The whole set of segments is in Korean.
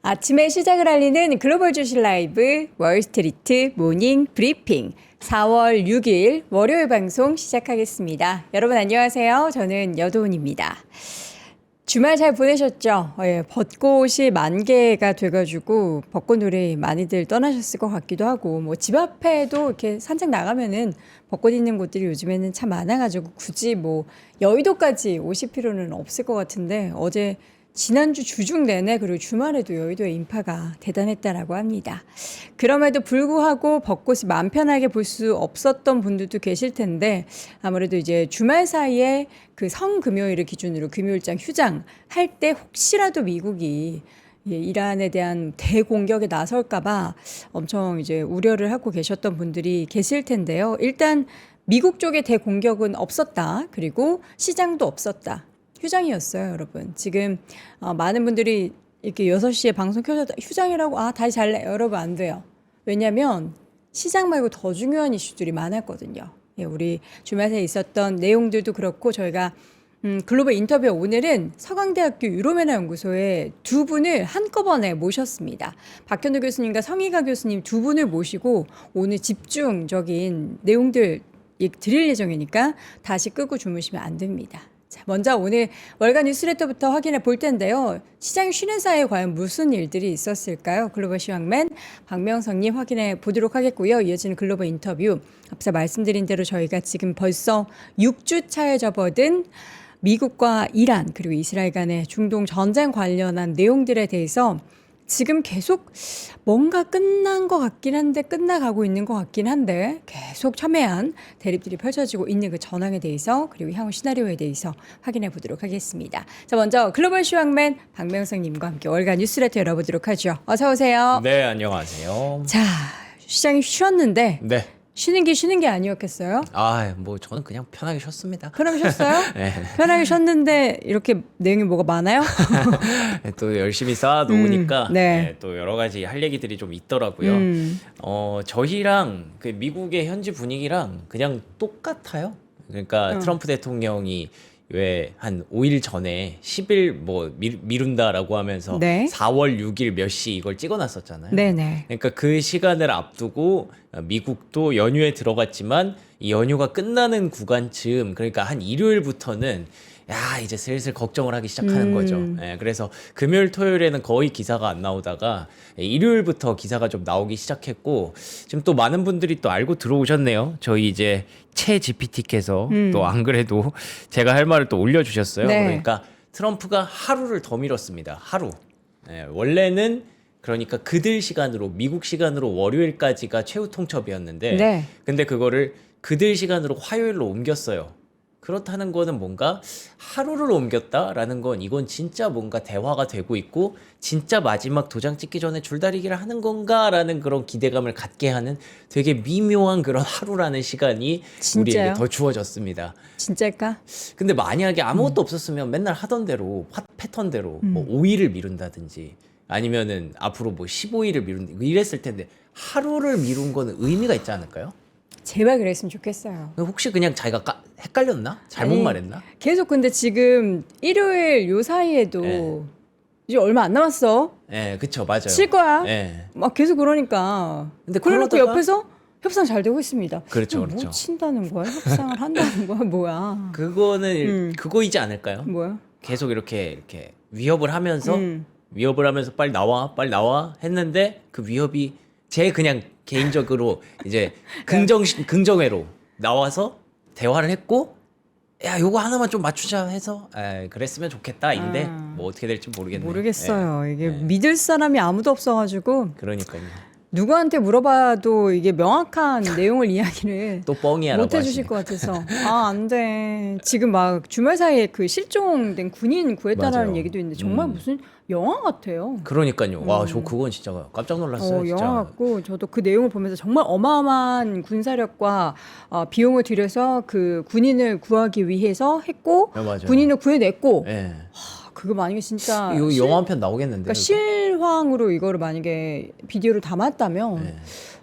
아침의 시작을 알리는 글로벌 주식 라이브 월스트리트 모닝 브리핑 4월 6일 월요일 방송 시작하겠습니다. 여러분 안녕하세요. 저는 여도은입니다. 주말 잘 보내셨죠? 벚꽃이 만개가 돼가지고 벚꽃놀이 많이들 떠나셨을 것 같기도 하고 뭐 집 앞에도 이렇게 산책 나가면은 벚꽃 있는 곳들이 요즘에는 참 많아가지고 굳이 뭐 여의도까지 오실 필요는 없을 것 같은데 어제 지난주 주중 내내 그리고 주말에도 여의도의 인파가 대단했다라고 합니다. 그럼에도 불구하고 벚꽃이 마음 편하게 볼 수 없었던 분들도 계실 텐데 아무래도 이제 주말 사이에 그 성금요일을 기준으로 금요일장 휴장 할 때 혹시라도 미국이 이란에 대한 대공격에 나설까봐 엄청 이제 우려를 하고 계셨던 분들이 계실 텐데요. 일단 미국 쪽의 대공격은 없었다. 그리고 시장도 없었다. 휴장이었어요, 여러분. 지금 많은 분들이 이렇게 6시에 방송 켜졌다. 휴장이라고 다시 잘래. 여러분 안 돼요. 왜냐면 시장 말고 더 중요한 이슈들이 많았거든요. 우리 주말에 있었던 내용들도 그렇고 저희가 글로벌 인터뷰 오늘은 서강대학교 유로메나 연구소에 두 분을 한꺼번에 모셨습니다. 박현우 교수님과 성희가 교수님 두 분을 모시고 오늘 집중적인 내용들 드릴 예정이니까 다시 끄고 주무시면 안 됩니다. 자, 먼저 오늘 월간 뉴스레터부터 확인해 볼 텐데요. 시장이 쉬는 사이에 과연 무슨 일들이 있었을까요? 글로벌 시황맨 박명성님 확인해 보도록 하겠고요. 이어지는 글로벌 인터뷰. 앞서 말씀드린 대로 저희가 지금 벌써 6주 차에 접어든 미국과 이란 그리고 이스라엘 간의 중동 전쟁 관련한 내용들에 대해서 지금 계속 뭔가 끝난 것 같긴 한데 끝나가고 있는 것 같긴 한데 계속 첨예한 대립들이 펼쳐지고 있는 그 전황에 대해서 그리고 향후 시나리오에 대해서 확인해 보도록 하겠습니다. 자, 먼저 글로벌 시황맨 박명성님과 함께 월간 뉴스레터 열어보도록 하죠. 어서 오세요. 네, 안녕하세요. 자, 시장이 쉬었는데 네. 쉬는 게 아니었겠어요? 뭐 저는 그냥 편하게 쉬었습니다. 편하게 쉬었어요? 네. 편하게 쉬었는데 이렇게 내용이 뭐가 많아요? 또 열심히 쌓아놓으니까 네. 또 여러 가지 할 얘기들이 좀 있더라고요. 저희랑 그 미국의 현지 분위기랑 그냥 똑같아요. 그러니까 트럼프 대통령이 왜 한 5일 전에 10일 뭐 미룬다라고 하면서 네. 4월 6일 몇 시 이걸 찍어놨었잖아요. 네네. 그러니까 그 시간을 앞두고 미국도 연휴에 들어갔지만 이 연휴가 끝나는 구간쯤 그러니까 한 일요일부터는 이제 슬슬 걱정을 하기 시작하는 거죠. 그래서 금요일 토요일에는 거의 기사가 안 나오다가 일요일부터 기사가 좀 나오기 시작했고 지금 또 많은 분들이 또 알고 들어오셨네요. 저희 이제 채 GPT께서 또 안 그래도 제가 할 말을 또 올려주셨어요. 네. 그러니까 트럼프가 하루를 더 미뤘습니다. 하루. 원래는 그러니까 그들 시간으로 미국 시간으로 월요일까지가 최후 통첩이었는데 네. 근데 그거를 그들 시간으로 화요일로 옮겼어요. 그렇다는 거는 뭔가 하루를 옮겼다라는 건 이건 진짜 뭔가 대화가 되고 있고 진짜 마지막 도장 찍기 전에 줄다리기를 하는 건가라는 그런 기대감을 갖게 하는 되게 미묘한 그런 하루라는 시간이 진짜요? 우리에게 더 주어졌습니다. 진짜일까? 근데 만약에 아무것도 없었으면 맨날 하던 대로 패턴대로 뭐 5일을 미룬다든지 아니면은 앞으로 뭐 15일을 미룬다 이랬을 텐데 하루를 미룬 거는 의미가 있지 않을까요? 제발 그랬으면 좋겠어요. 혹시 그냥 자기가 헷갈렸나? 잘못 아니, 말했나? 계속 근데 지금 일요일 요 사이에도 네. 이제 얼마 안 남았어. 네, 그쵸, 맞아요. 칠 거야. 네. 막 계속 그러니까. 근데 그러니까 그러다가- 옆에서 협상 잘 되고 있습니다. 그렇죠, 뭐 그렇죠. 친다는 거야? 협상을 한다는 거야? 뭐야? 그거는 그거이지 않을까요? 뭐야? 계속 이렇게 위협을 하면서 빨리 나와 했는데 그 위협이 제 그냥 개인적으로 이제 긍정회로 나와서 대화를 했고 야 요거 하나만 좀 맞추자 해서 그랬으면 좋겠다인데 뭐 어떻게 될지 모르겠네요. 모르겠어요. 예. 이게 믿을 사람이 아무도 없어가지고 그러니까요. 누구한테 물어봐도 이게 명확한 내용을 이야기를 또 뻥이야라고 못 해주실 하시네. 것 같아서 안 돼. 지금 막 주말 사이에 그 실종된 군인 구했다라는 맞아요. 얘기도 있는데 정말 무슨 영화 같아요. 그러니까요. 와, 저 그건 진짜 깜짝 놀랐어요. 진짜. 영화 같고 저도 그 내용을 보면서 정말 어마어마한 군사력과 비용을 들여서 그 군인을 구하기 위해서 했고 네, 맞아요. 군인을 구해냈고 예. 그거 만약에 진짜 이거 영화 한 편 나오겠는데. 그러니까 실황으로 이거를 만약에 비디오를 담았다면 네.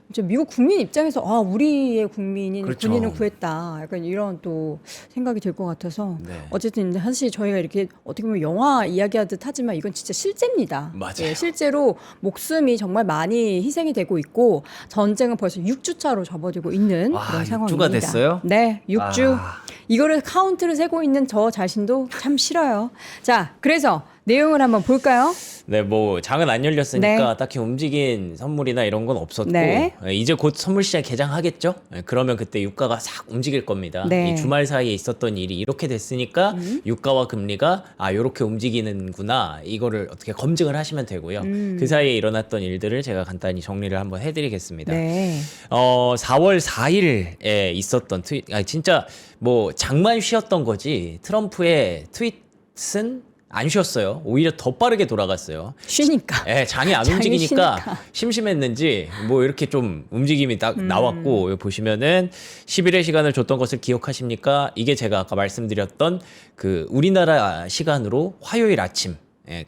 이제 미국 국민 입장에서 아 우리의 국민인 그렇죠. 군인을 구했다. 약간 이런 또 생각이 들 것 같아서 네. 어쨌든 이제 사실 저희가 이렇게 어떻게 보면 영화 이야기하듯 하지만 이건 진짜 실제입니다. 맞아요. 예, 실제로 목숨이 정말 많이 희생이 되고 있고 전쟁은 벌써 6주차로 접어들고 있는 와, 그런 6주가 상황입니다. 됐어요? 네, 6주. 아. 이거를 카운트를 세고 있는 저 자신도 참 싫어요. 자, 그래서 내용을 한번 볼까요? 네, 뭐 장은 안 열렸으니까 네. 딱히 움직인 선물이나 이런 건 없었고 네. 이제 곧 선물 시장 개장하겠죠? 그러면 그때 유가가 싹 움직일 겁니다. 네. 이 주말 사이에 있었던 일이 이렇게 됐으니까 유가와 금리가 요렇게 움직이는구나 이거를 어떻게 검증을 하시면 되고요. 그 사이에 일어났던 일들을 제가 간단히 정리를 한번 해드리겠습니다. 네. 4월 4일에 있었던 진짜 뭐 장만 쉬었던 거지 트럼프의 트윗은 안 쉬었어요. 오히려 더 빠르게 돌아갔어요. 쉬니까. 예, 장이 안 장이 움직이니까 쉬니까. 심심했는지 뭐 이렇게 좀 움직임이 딱 나왔고 여기 보시면은 10일의 시간을 줬던 것을 기억하십니까? 이게 제가 아까 말씀드렸던 그 우리나라 시간으로 화요일 아침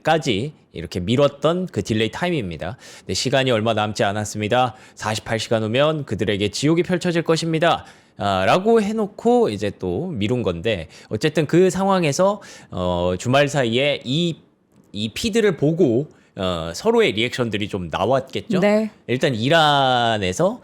까지 이렇게 미뤘던 그 딜레이 타임입니다. 네, 시간이 얼마 남지 않았습니다. 48시간 후면 그들에게 지옥이 펼쳐질 것입니다. 라고 해놓고 이제 또 미룬 건데 어쨌든 그 상황에서 주말 사이에 이 피드를 보고 서로의 리액션들이 좀 나왔겠죠. 네. 일단 이란에서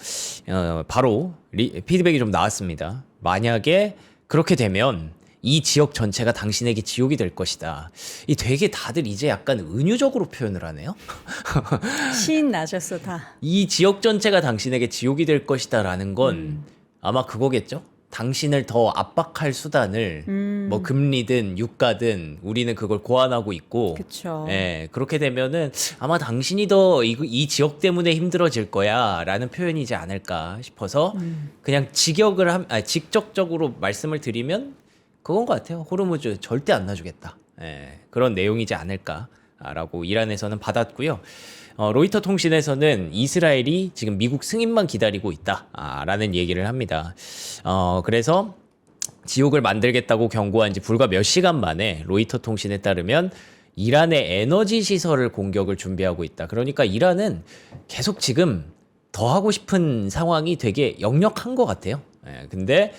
바로 피드백이 좀 나왔습니다. 만약에 그렇게 되면 이 지역 전체가 당신에게 지옥이 될 것이다. 이 되게 다들 이제 약간 은유적으로 표현을 하네요. 시인 나셨어 다. 이 지역 전체가 당신에게 지옥이 될 것이다라는 건 아마 그거겠죠. 당신을 더 압박할 수단을 뭐 금리든 유가든 우리는 그걸 고안하고 있고, 그쵸. 예, 그렇게 되면은 아마 당신이 더 이 지역 때문에 힘들어질 거야라는 표현이지 않을까 싶어서 그냥 직접적으로 말씀을 드리면 그건 것 같아요. 호르무즈 절대 안 놔주겠다. 예, 그런 내용이지 않을까라고 이란에서는 받았고요. 로이터 통신에서는 이스라엘이 지금 미국 승인만 기다리고 있다라는 얘기를 합니다. 그래서 지옥을 만들겠다고 경고한 지 불과 몇 시간 만에 로이터 통신에 따르면 이란의 에너지 시설을 공격을 준비하고 있다. 그러니까 이란은 계속 지금 더 하고 싶은 상황이 되게 역력한 것 같아요. 근데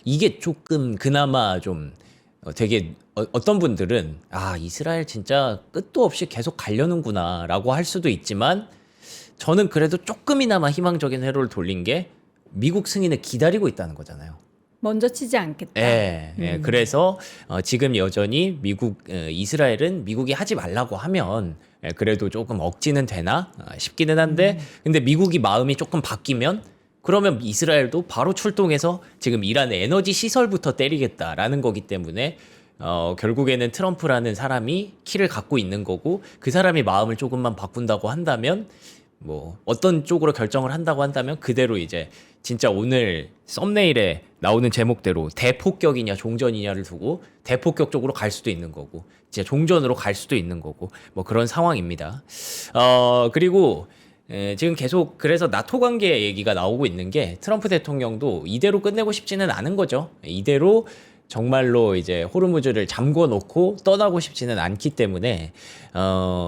이게 조금 그나마 좀 되게 어떤 분들은 이스라엘 진짜 끝도 없이 계속 가려는구나 라고 할 수도 있지만 저는 그래도 조금이나마 희망적인 회로를 돌린 게 미국 승인을 기다리고 있다는 거잖아요. 먼저 치지 않겠다. 예, 그래서 지금 여전히 이스라엘은 미국이 하지 말라고 하면 그래도 조금 억지는 되나 싶기는 한데 근데 미국이 마음이 조금 바뀌면 그러면 이스라엘도 바로 출동해서 지금 이란의 에너지 시설부터 때리겠다라는 거기 때문에 결국에는 트럼프라는 사람이 키를 갖고 있는 거고 그 사람이 마음을 조금만 바꾼다고 한다면 뭐 어떤 쪽으로 결정을 한다고 한다면 그대로 이제 진짜 오늘 썸네일에 나오는 제목대로 대폭격이냐 종전이냐를 두고 대폭격 쪽으로 갈 수도 있는 거고 진짜 종전으로 갈 수도 있는 거고 뭐 그런 상황입니다. 그리고 지금 계속 그래서 나토 관계 얘기가 나오고 있는 게 트럼프 대통령도 이대로 끝내고 싶지는 않은 거죠. 이대로 정말로 이제 호르무즈를 잠궈 놓고 떠나고 싶지는 않기 때문에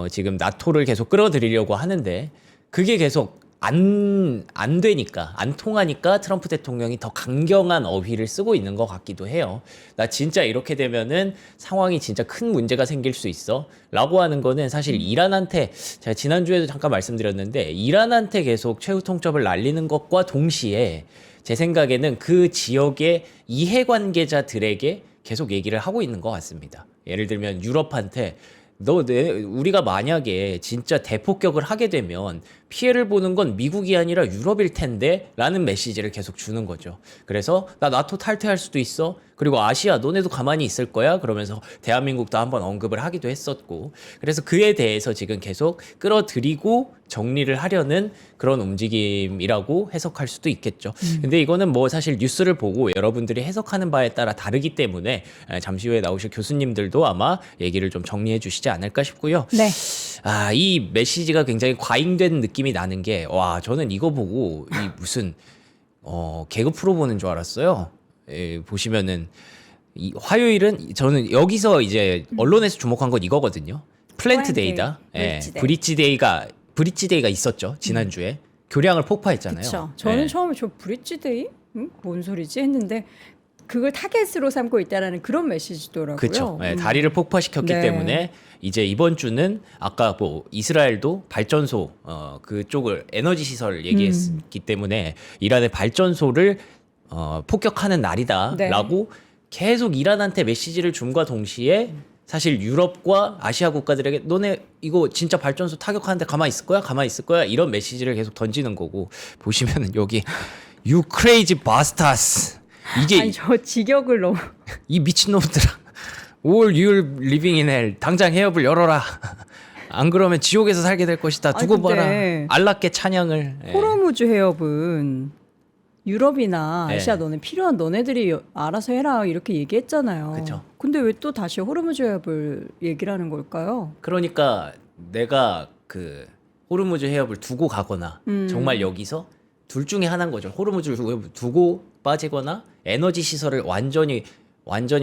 지금 나토를 계속 끌어들이려고 하는데 그게 계속 안 되니까 안 통하니까 트럼프 대통령이 더 강경한 어휘를 쓰고 있는 것 같기도 해요. 나 진짜 이렇게 되면은 상황이 진짜 큰 문제가 생길 수 있어 라고 하는 거는 사실 이란한테 제가 지난주에도 잠깐 말씀드렸는데 이란한테 계속 최후 통첩을 날리는 것과 동시에 제 생각에는 그 지역의 이해관계자들에게 계속 얘기를 하고 있는 것 같습니다. 예를 들면 유럽한테 우리가 만약에 진짜 대폭격을 하게 되면 피해를 보는 건 미국이 아니라 유럽일 텐데 라는 메시지를 계속 주는 거죠. 그래서 나 나토 탈퇴할 수도 있어. 그리고 아시아 너네도 가만히 있을 거야. 그러면서 대한민국도 한번 언급을 하기도 했었고 그래서 그에 대해서 지금 계속 끌어들이고 정리를 하려는 그런 움직임이라고 해석할 수도 있겠죠. 근데 이거는 뭐 사실 뉴스를 보고 여러분들이 해석하는 바에 따라 다르기 때문에 잠시 후에 나오실 교수님들도 아마 얘기를 좀 정리해 주시지 않을까 싶고요. 네. 이 메시지가 굉장히 과잉된 느낌이 나는 게 저는 이거 보고 이 무슨 개그 프로 보는 줄 알았어요. 보시면은 이 화요일은 저는 여기서 이제 언론에서 주목한 건 이거거든요. 플랜트 데이다. 브릿지 데이. 브릿지 데이가 있었죠 지난주에. 교량을 폭파했잖아요. 그렇죠. 저는 예. 처음에 저 브릿지데이? 뭔 소리지 했는데 그걸 타겟으로 삼고 있다라는 그런 메시지더라고요. 그렇죠. 다리를 폭파시켰기 네. 때문에 이제 이번 주는 아까 뭐 이스라엘도 발전소 그쪽을 에너지 시설 얘기했기 때문에 이란의 발전소를 폭격하는 날이다라고 계속 이란한테 메시지를 줌과 동시에 사실 유럽과 아시아 국가들에게 너네 이거 진짜 발전소 타격하는데 가만히 있을 거야? 가만히 있을 거야? 이런 메시지를 계속 던지는 거고 보시면은 여기 You crazy bastards 이게 아니 저 직역을 너무 이 미친놈들아 All you're living in hell 당장 해협을 열어라 안 그러면 지옥에서 살게 될 것이다 두고 아니, 봐라 근데 안락계 찬양을 호르무즈 해협은 유럽이나 예. 아시아 너네 필요한 너네들이 알아서 해라 이렇게 얘기했잖아요. 그쵸. 근데 왜 또 다시 호르무즈 해협을 얘기를 하는 걸까요? 그러니까 내가 그 호르무즈 해협을 두고 가거나 정말 여기서 둘 중에 하나인 거죠 호르무즈를 두고 빠지거나 에너지 시설을 완전히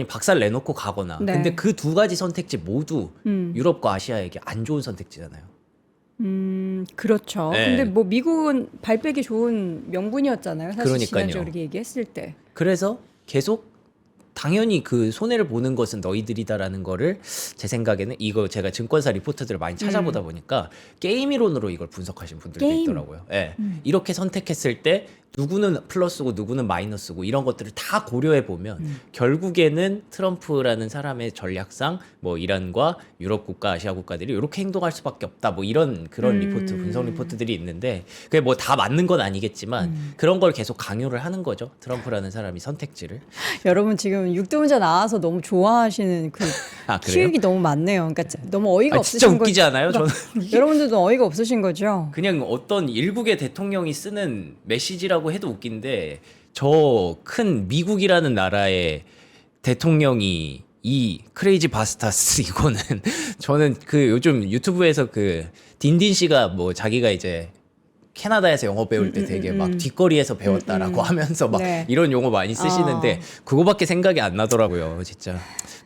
박살 내놓고 가거나 네. 근데 그 두 가지 선택지 모두 유럽과 아시아에게 안 좋은 선택지잖아요. 그렇죠. 네. 근데 뭐 미국은 발빼기 좋은 명분이었잖아요. 사실 그러니까요. 지난주에 그렇게 얘기했을 때. 그래서 계속 당연히 그 손해를 보는 것은 너희들이다라는 거를 제 생각에는 이거 제가 증권사 리포트들을 많이 찾아보다 보니까 게임 이론으로 이걸 분석하신 분들도 게임? 있더라고요. 예. 이렇게 선택했을 때 누구는 플러스고 누구는 마이너스고 이런 것들을 다 고려해 보면 결국에는 트럼프라는 사람의 전략상 뭐 이란과 유럽 국가, 아시아 국가들이 이렇게 행동할 수밖에 없다. 뭐 이런 그런 리포트, 분석 리포트들이 있는데 그게 뭐 다 맞는 건 아니겠지만 그런 걸 계속 강요를 하는 거죠. 트럼프라는 사람이 선택지를. 여러분 지금 육두문자 나와서 너무 좋아하시는 그 아, 그래요? 키읔이 너무 많네요. 그러니까 너무 어이가 아, 진짜 없으신 웃기지 않아요? 저는 여러분들도 어이가 없으신 거죠? 그냥 어떤 일국의 대통령이 쓰는 메시지라고 해도 웃긴데 저 큰 미국이라는 나라의 대통령이 이 크레이지 바스타스 이거는 저는 그 요즘 유튜브에서 그 딘딘 씨가 뭐 자기가 이제 캐나다에서 영어 배울 때 되게 막 뒷거리에서 배웠다라고 하면서 막 네. 이런 용어 많이 쓰시는데 그거밖에 생각이 안 나더라고요. 진짜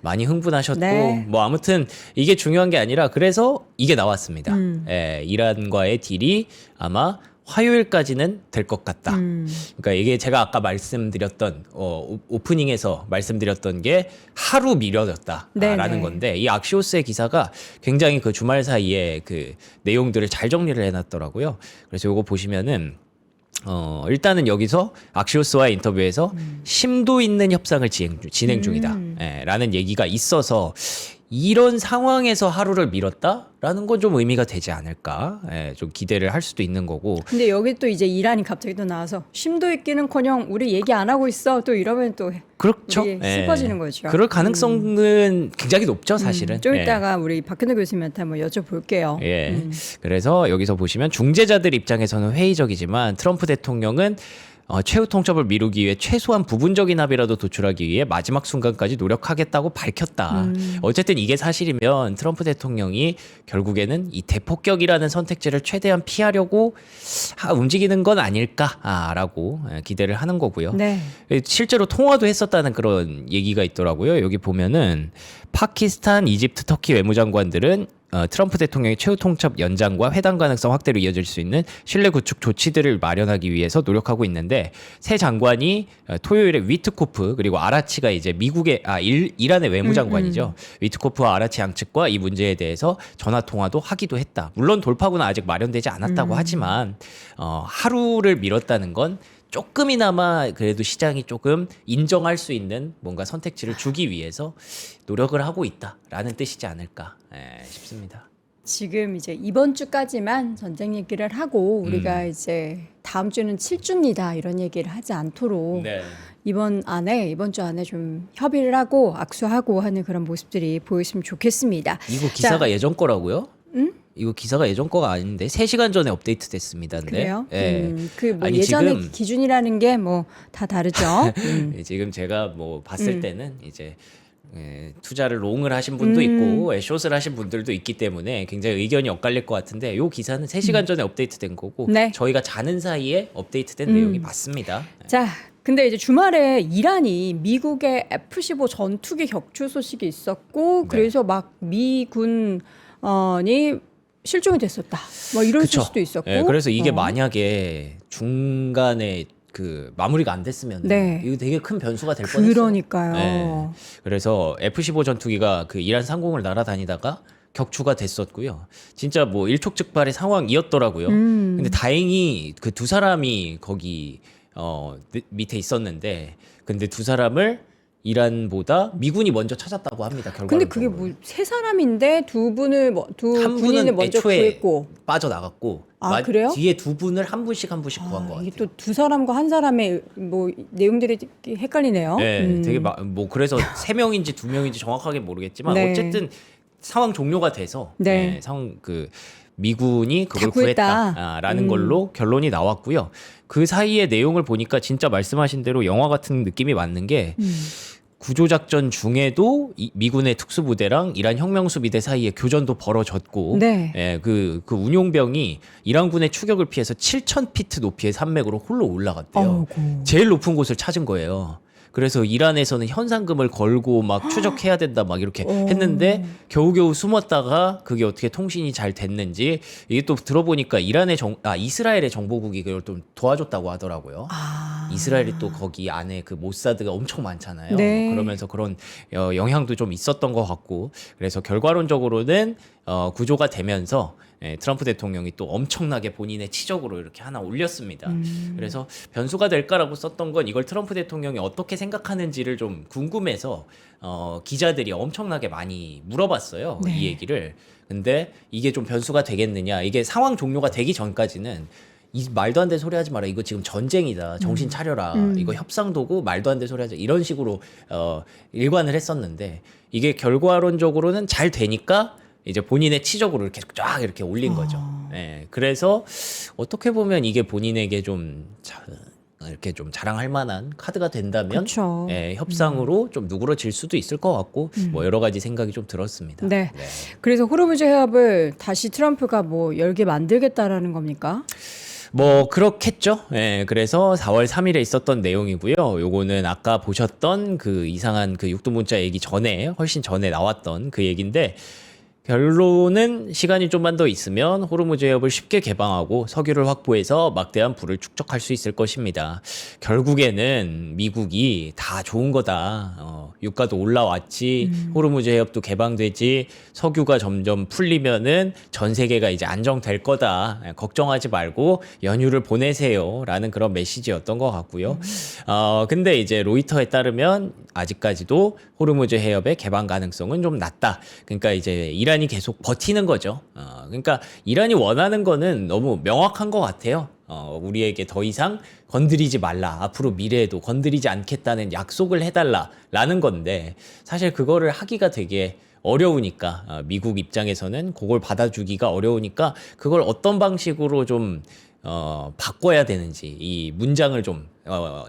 많이 흥분하셨고 네. 뭐 아무튼 이게 중요한 게 아니라 그래서 이게 나왔습니다. 예, 이란과의 딜이 아마 화요일까지는 될 것 같다. 그러니까 이게 제가 아까 말씀드렸던 오프닝에서 말씀드렸던 게 하루 미뤄졌다라는 네네. 건데 이 악시오스의 기사가 굉장히 그 주말 사이에 그 내용들을 잘 정리를 해놨더라고요. 그래서 요거 보시면은 일단은 여기서 악시오스와의 인터뷰에서 심도 있는 협상을 진행 중이다. 예, 라는 얘기가 있어서 이런 상황에서 하루를 미뤘다라는 건 좀 의미가 되지 않을까. 예, 좀 기대를 할 수도 있는 거고. 근데 여기 또 이제 이란이 갑자기 또 나와서 심도 있기는커녕 우리 얘기 안 하고 있어. 또 이러면 또 그렇죠. 우리 슬퍼지는 거죠. 그럴 가능성은 굉장히 높죠, 사실은. 좀 예. 이따가 우리 박근혜 교수님한테 한번 여쭤볼게요. 예. 그래서 여기서 보시면 중재자들 입장에서는 회의적이지만 트럼프 대통령은 최후 통첩을 미루기 위해 최소한 부분적인 합의라도 도출하기 위해 마지막 순간까지 노력하겠다고 밝혔다. 어쨌든 이게 사실이면 트럼프 대통령이 결국에는 이 대폭격이라는 선택지를 최대한 피하려고 움직이는 건 아닐까라고 기대를 하는 거고요. 네. 실제로 통화도 했었다는 그런 얘기가 있더라고요. 여기 보면은 파키스탄, 이집트, 터키 외무장관들은 트럼프 대통령의 최후 통첩 연장과 회담 가능성 확대로 이어질 수 있는 신뢰 구축 조치들을 마련하기 위해서 노력하고 있는데 새 장관이 토요일에 위트코프 그리고 아라치가 이제 미국의 이란의 외무장관이죠. 위트코프와 아라치 양측과 이 문제에 대해서 전화 통화도 하기도 했다. 물론 돌파구는 아직 마련되지 않았다고 하지만 하루를 미뤘다는 건 조금이나마 그래도 시장이 조금 인정할 수 있는 뭔가 선택지를 주기 위해서 노력을 하고 있다라는 뜻이지 않을까 싶습니다. 지금 이제 이번 주까지만 전쟁 얘기를 하고 우리가 이제 다음 주는 7주입니다. 이런 얘기를 하지 않도록 네. 이번 주 안에 좀 협의를 하고 악수하고 하는 그런 모습들이 보였으면 좋겠습니다. 이거 기사가 예전 거라고요? 이거 기사가 예전 거가 아닌데 3시간 전에 업데이트 됐습니다. 근데. 그래요? 예. 그 뭐 아니, 예전의 지금 기준이라는 게 뭐 다 다르죠. 지금 제가 뭐 봤을 때는 이제 투자를 롱을 하신 분도 있고 숏을 하신 분들도 있기 때문에 굉장히 의견이 엇갈릴 것 같은데 이 기사는 3시간 전에 업데이트된 거고 네. 저희가 자는 사이에 업데이트된 내용이 맞습니다. 자, 근데 이제 주말에 이란이 미국의 F-15 전투기 격추 소식이 있었고 네. 그래서 막 미군이 실종이 됐었다. 뭐 이런 그쵸. 수도 있었고. 예, 그래서 이게 어. 만약에 중간에 그 마무리가 안 됐으면 네. 이거 되게 큰 변수가 될 뻔했어요. 그러니까요. 예. 그래서 F-15 전투기가 그 이란 상공을 날아다니다가 격추가 됐었고요. 진짜 뭐 일촉즉발의 상황이었더라고요. 근데 다행히 그 두 사람이 거기 밑에 있었는데, 근데 두 사람을 이란보다 미군이 먼저 찾았다고 합니다. 근데 그게 결과적으로. 뭐 세 사람인데 두 분을 두 한 군인을 분은 먼저 애초에 구했고. 빠져나갔고, 아, 그래요? 뒤에 두 분을 한 분씩 구한 것 같아요. 이게 또 두 사람과 한 사람의 뭐 내용들이 헷갈리네요. 네, 되게 뭐 그래서 세 명인지 두 명인지 정확하게 모르겠지만 네. 어쨌든 상황 종료가 돼서 네. 상황 그 미군이 다 그걸 구했다. 구했다라는 걸로 결론이 나왔고요. 그 사이의 내용을 보니까 진짜 말씀하신 대로 영화 같은 느낌이 맞는 게 구조작전 중에도 미군의 특수부대랑 이란 혁명수비대 사이에 교전도 벌어졌고, 네. 예, 그 운용병이 이란군의 추격을 피해서 7,000피트 높이의 산맥으로 홀로 올라갔대요. 아이고. 제일 높은 곳을 찾은 거예요. 그래서 이란에서는 현상금을 걸고 막 추적해야 된다 막 이렇게 했는데 겨우겨우 숨었다가 그게 어떻게 통신이 잘 됐는지, 이게 또 들어보니까 이스라엘의 정보국이 그걸 좀 도와줬다고 하더라고요. 이스라엘이 또 거기 안에 그 모사드가 엄청 많잖아요. 네. 그러면서 그런 영향도 좀 있었던 것 같고, 그래서 결과론적으로는 구조가 되면서 트럼프 대통령이 또 엄청나게 본인의 치적으로 이렇게 하나 올렸습니다. 그래서 변수가 될까라고 썼던 건 이걸 트럼프 대통령이 어떻게 생각하는지를 좀 궁금해서 기자들이 엄청나게 많이 물어봤어요. 네. 이 얘기를. 근데 이게 좀 변수가 되겠느냐. 이게 상황 종료가 되기 전까지는 이 말도 안 되는 소리 하지 마라. 이거 지금 전쟁이다. 정신 차려라. 이거 협상도고 말도 안 되는 소리 하자. 이런 식으로 일관을 했었는데, 이게 결과론적으로는 잘 되니까 이제 본인의 치적으로 이렇게 쫙 이렇게 올린 거죠. 예, 그래서 어떻게 보면 이게 본인에게 좀 이렇게 좀 자랑할 만한 카드가 된다면, 그쵸. 예, 협상으로 좀 누그러질 수도 있을 것 같고, 뭐 여러 가지 생각이 좀 들었습니다. 네. 그래서 호르무즈 해협을 다시 트럼프가 뭐 열게 만들겠다라는 겁니까? 뭐 그렇겠죠. 예, 그래서 4월 3일에 있었던 내용이고요. 요거는 아까 보셨던 그 이상한 그 육두문자 얘기 전에, 훨씬 전에 나왔던 그 얘기인데, 결론은 시간이 좀만 더 있으면 호르무즈 해협을 쉽게 개방하고 석유를 확보해서 막대한 부를 축적할 수 있을 것입니다. 결국에는 미국이 다 좋은 거다. 유가도 올라왔지, 호르무즈 해협도 개방되지, 석유가 점점 풀리면은 전 세계가 이제 안정될 거다. 걱정하지 말고 연휴를 보내세요라는 그런 메시지였던 것 같고요. 근데 이제 로이터에 따르면 아직까지도 호르무즈 해협의 개방 가능성은 좀 낮다. 그러니까 이제 이란이 계속 버티는 거죠. 그러니까 이란이 원하는 거는 너무 명확한 것 같아요. 우리에게 더 이상 건드리지 말라. 앞으로 미래에도 건드리지 않겠다는 약속을 해달라라는 건데, 사실 그거를 하기가 되게 어려우니까, 미국 입장에서는 그걸 받아주기가 어려우니까 그걸 어떤 방식으로 좀 바꿔야 되는지, 이 문장을 좀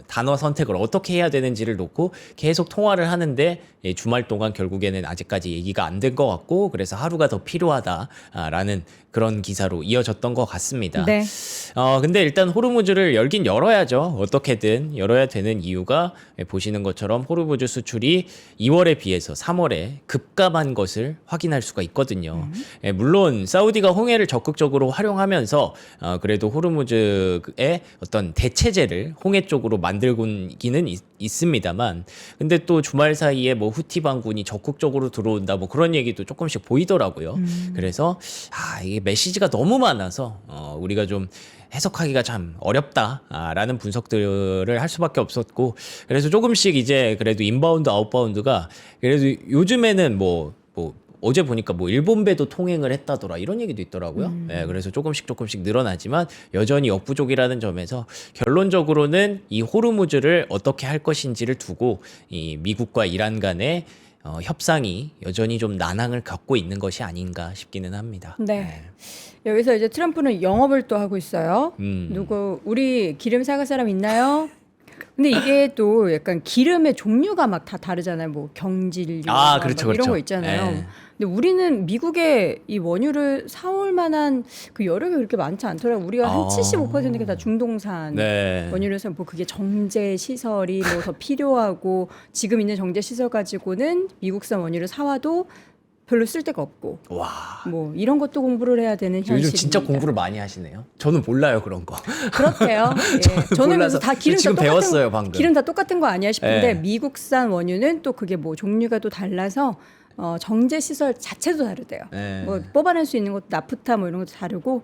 단어 선택을 어떻게 해야 되는지를 놓고 계속 통화를 하는데, 주말 동안 결국에는 아직까지 얘기가 안 된 것 같고, 그래서 하루가 더 필요하다라는 그런 기사로 이어졌던 것 같습니다. 네. 근데 일단 호르무즈를 열긴 열어야죠. 어떻게든 열어야 되는 이유가, 보시는 것처럼 호르무즈 수출이 2월에 비해서 3월에 급감한 것을 확인할 수가 있거든요. 물론 사우디가 홍해를 적극적으로 활용하면서 그래도 호르무즈의 어떤 대체제를 홍해 쪽으로 만들고는 있습니다만, 근데 또 주말 사이에 뭐 후티 반군이 적극적으로 들어온다, 뭐 그런 얘기도 조금씩 보이더라고요. 그래서 이게 메시지가 너무 많아서 우리가 좀 해석하기가 참 어렵다라는 분석들을 할 수밖에 없었고, 그래서 조금씩 이제 그래도 인바운드 아웃바운드가 그래도 요즘에는 뭐 어제 보니까 뭐 일본 배도 통행을 했다더라, 이런 얘기도 있더라고요. 네, 그래서 조금씩 늘어나지만 여전히 역부족이라는 점에서 결론적으로는 이 호르무즈를 어떻게 할 것인지를 두고 이 미국과 이란 간의 협상이 여전히 좀 난항을 겪고 있는 것이 아닌가 싶기는 합니다. 네. 여기서 이제 트럼프는 영업을 또 하고 있어요. 우리 기름 사갈 사람 있나요? 근데 이게 또 약간 기름의 종류가 막 다 다르잖아요. 뭐 경질류, 그렇죠, 이런 그렇죠. 거 있잖아요. 네. 근데 우리는 미국에 이 원유를 사올 만한 그 여력이 그렇게 많지 않더라고요. 우리가 한 75%가 다 중동산 네. 원유라서 뭐 그게 정제 시설이 뭐 더 필요하고, 지금 있는 정제 시설 가지고는 미국산 원유를 사와도 별로 쓸 데가 없고 와. 뭐 이런 것도 공부를 해야 되는 현실입니다. 요즘 진짜 공부를 많이 하시네요. 저는 몰라요 그런 거. 그렇대요. 예. 저는 그래서 다 기름 지금 다 똑같은 배웠어요 방금. 기름 다 똑같은 거 아니야 싶은데 예. 미국산 원유는 또 그게 뭐 종류가 또 달라서 정제 시설 자체도 다르대요. 예. 뭐 뽑아낼 수 있는 것도 나프타 뭐 이런 것도 다르고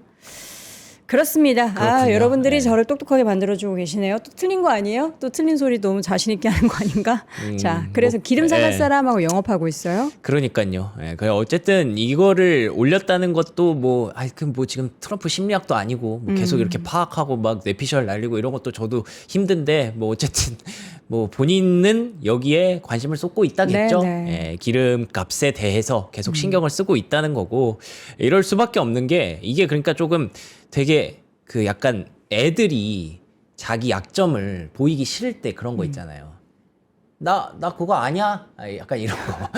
그렇습니다. 그렇군요. 여러분들이 네. 저를 똑똑하게 만들어주고 계시네요. 또 틀린 거 아니에요? 또 틀린 소리 너무 자신 있게 하는 거 아닌가? 자, 그래서 뭐, 기름 사갈 예. 사람하고 영업하고 있어요. 그러니까요. 예, 그 어쨌든 이거를 올렸다는 것도 뭐, 뭐 지금 트럼프 심리학도 아니고 뭐 계속 이렇게 파악하고 막 뇌피셜 날리고 이런 것도 저도 힘든데 뭐 어쨌든 뭐 본인은 여기에 관심을 쏟고 있다겠죠. 네, 네. 예, 기름값에 대해서 계속 신경을 쓰고 있다는 거고 이럴 수밖에 없는 게 이게 그러니까 조금 되게 그 약간 애들이 자기 약점을 보이기 싫을 때 그런 거 있잖아요. 나 그거 아니야? 약간 이런 거.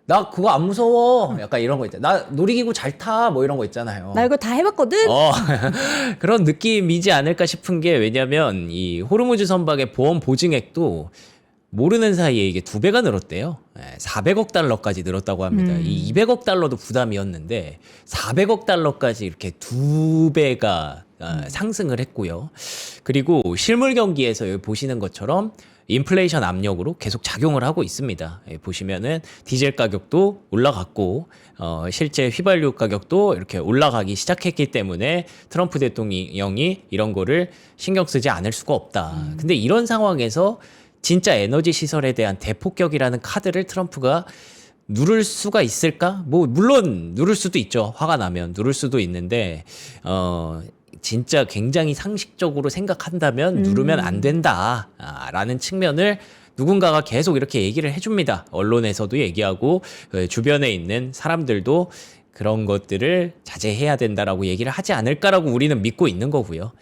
나 그거 안 무서워. 약간 이런 거 있잖아. 나 놀이기구 잘 타. 뭐 이런 거 있잖아요. 나 이거 다 해봤거든. 그런 느낌이지 않을까 싶은 게 왜냐면 이 호르무즈 선박의 보험 보증액도 모르는 사이에 이게 2배가 늘었대요. 400억 달러까지 늘었다고 합니다. 이 200억 달러도 부담이었는데 400억 달러까지 이렇게 2배가 상승을 했고요. 그리고 실물 경기에서 여기 보시는 것처럼 인플레이션 압력으로 계속 작용을 하고 있습니다. 보시면은 디젤 가격도 올라갔고 실제 휘발유 가격도 이렇게 올라가기 시작했기 때문에 트럼프 대통령이 이런 거를 신경 쓰지 않을 수가 없다. 근데 이런 상황에서 진짜 에너지 시설에 대한 대폭격이라는 카드를 트럼프가 누를 수가 있을까? 뭐 물론 누를 수도 있죠. 화가 나면 누를 수도 있는데 진짜 굉장히 상식적으로 생각한다면 누르면 안 된다라는 측면을 누군가가 계속 이렇게 얘기를 해줍니다. 언론에서도 얘기하고 주변에 있는 사람들도 그런 것들을 자제해야 된다라고 얘기를 하지 않을까라고 우리는 믿고 있는 거고요.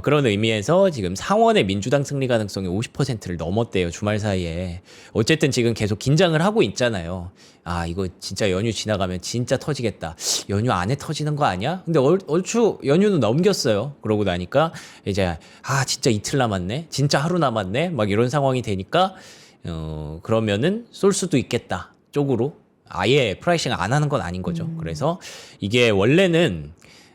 그런 의미에서 지금 상원의 민주당 승리 가능성이 50%를 넘었대요. 주말 사이에. 어쨌든 지금 계속 긴장을 하고 있잖아요. 이거 진짜 연휴 지나가면 진짜 터지겠다. 연휴 안에 터지는 거 아니야? 근데 얼추 연휴는 넘겼어요. 그러고 나니까 이제 진짜 이틀 남았네. 진짜 하루 남았네. 막 이런 상황이 되니까 그러면은 쏠 수도 있겠다. 쪽으로 아예 프라이싱 안 하는 건 아닌 거죠. 그래서 이게 원래는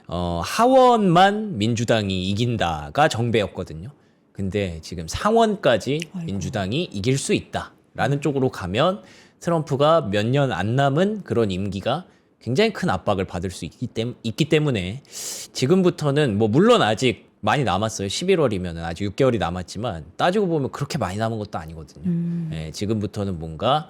하원만 민주당이 이긴다가 정배였거든요. 근데 지금 상원까지 민주당이 이길 수 있다라는 쪽으로 가면 트럼프가 몇 년 안 남은 그런 임기가 굉장히 큰 압박을 받을 수 있기 때문에 지금부터는 뭐 물론 아직 많이 남았어요. 11월이면 아직 6개월이 남았지만 따지고 보면 그렇게 많이 남은 것도 아니거든요. 지금부터는 뭔가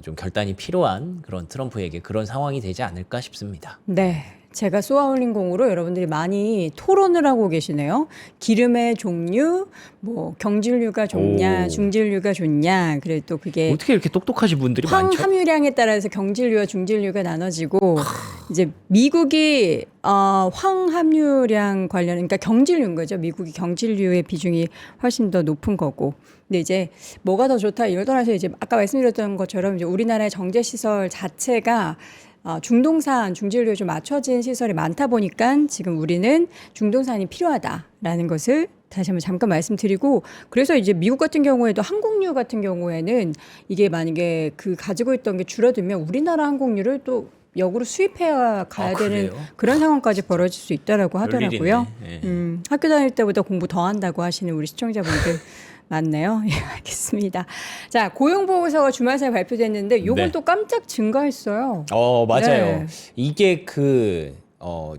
좀 결단이 필요한 그런 트럼프에게 그런 상황이 되지 않을까 싶습니다. 네. 제가 쏘아올린 공으로 여러분들이 많이 토론을 하고 계시네요. 기름의 종류, 뭐 경질류가 좋냐, 오. 중질류가 좋냐. 그래 또 그게 어떻게 이렇게 똑똑하신 분들이 많죠? 황함유량에 따라서 경질류와 중질류가 나눠지고 이제 미국이 황함유량 관련 그러니까 경질류인 거죠. 미국이 경질류의 비중이 훨씬 더 높은 거고. 근데 이제 뭐가 더 좋다 이걸 떠나서 이제 아까 말씀드렸던 것처럼 이제 우리나라의 정제 시설 자체가 중동산, 중진류에 좀 맞춰진 시설이 많다 보니까 지금 우리는 중동산이 필요하다라는 것을 다시 한번 잠깐 말씀드리고 그래서 이제 미국 같은 경우에도 항공유 같은 경우에는 이게 만약에 그 가지고 있던 게 줄어들면 우리나라 항공유를 또 역으로 수입해야 가야 되는 그래요? 그런 상황까지 벌어질 수 있다라고 하더라고요. 별일이네. 학교 다닐 때보다 공부 더 한다고 하시는 우리 시청자분들 맞네요. 예, 알겠습니다. 자, 고용보고서가 주말 사이에 발표됐는데 요건 네. 또 깜짝 증가했어요. 맞아요. 네. 이게